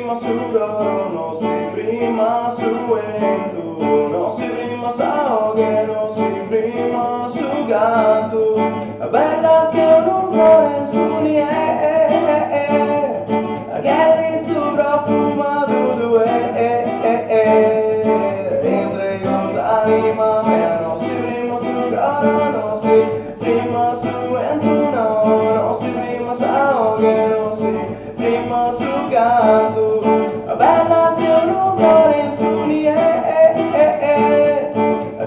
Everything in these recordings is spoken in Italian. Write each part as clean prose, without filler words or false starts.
prima su loro, non si prima su e tu, non si prima sa che non si prima su gatto, è bella che non vuole su niente, che lì su profumato due, entre con l'anima mia, non si prima su loro, non si prima su e tu, non si prima sa che non si prima su gatto, bella che non vuole su niente,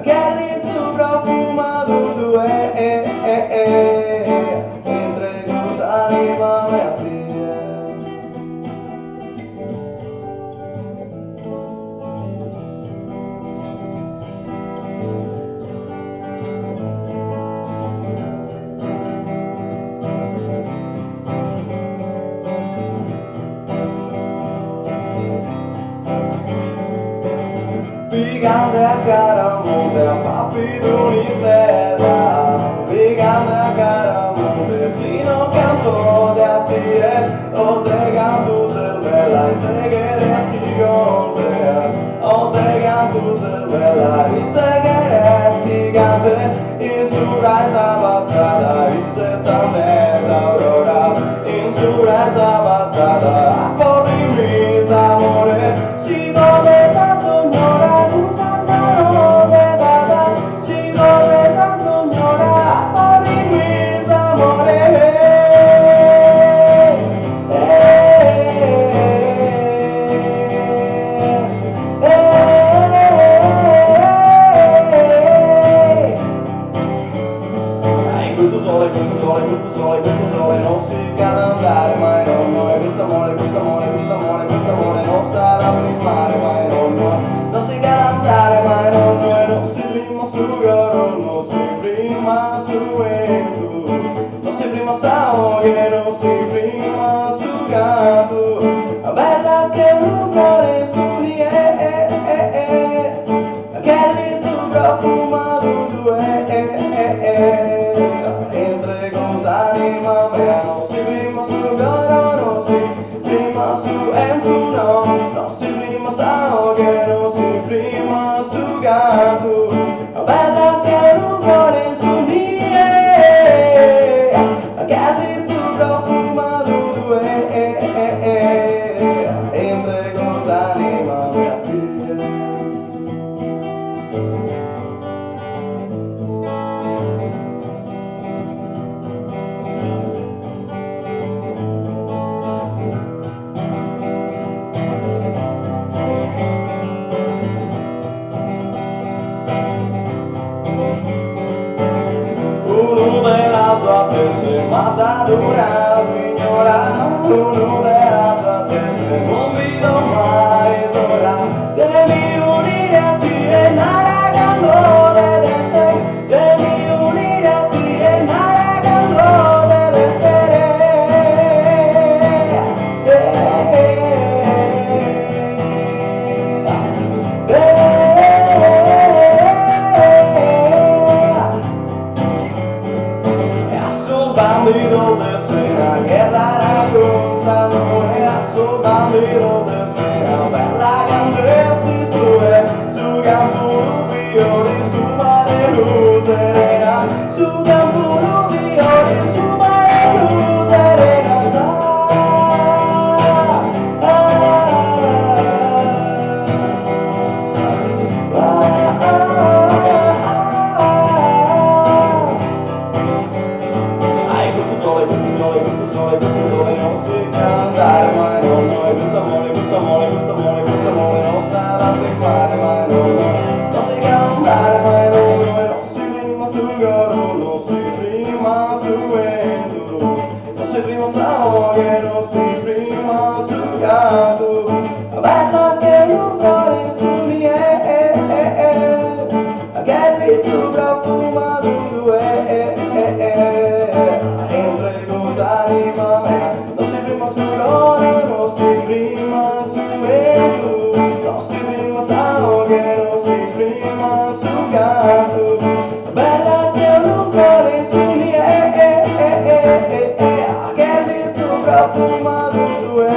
che lì su profumato due, entre con l'anima mia. Picante a caramonte, a papironi in terra, picante a caramonte, fino canto de attire, oltre canto cervella, integheresti con te, oltre canto cervella, integheresti cante, in surretta battata, in settanta aurora, in surretta battata, a corrimi d'amore, si dove tanto questo sole non si cala andare mai non è questo amore non sarà primare mai non si cala andare mai non si prima su loro, non si prima su e tu, non si prima sa che non si prima su gatto, bella che non vuole su niente, che lì su profumato due, entre con l'anima mia, non si prima su loro, non si prima su e tu, non si prima sa che non si prima su gatto, bella che non vuole su niente, che lì su profumato due, entre con l'anima mia. Uno della tua testa, matadura, signora, uno della tua testa, non vedo mai d'ora, devi unire a te e narragandole de te, devi unire a te e narragandole de Bambino de sera che la raccontano e a suo bambino de sera per la grande su campo violi su mare luterena su campo violi su mare luterena questo sole non si cala andare mai questo amore non sarà primare mai non si cala andare mai non si prima su loro, non si prima su e tu, non si prima sa che non si prima su gatto, bella che non vuole su niente, che lì su profumato due, entre con l'anima mia, non si prima su loro, non si prima su e tu, non si prima sa che non si prima su gatto, bella che non vuole su niente, che lì su profumato due,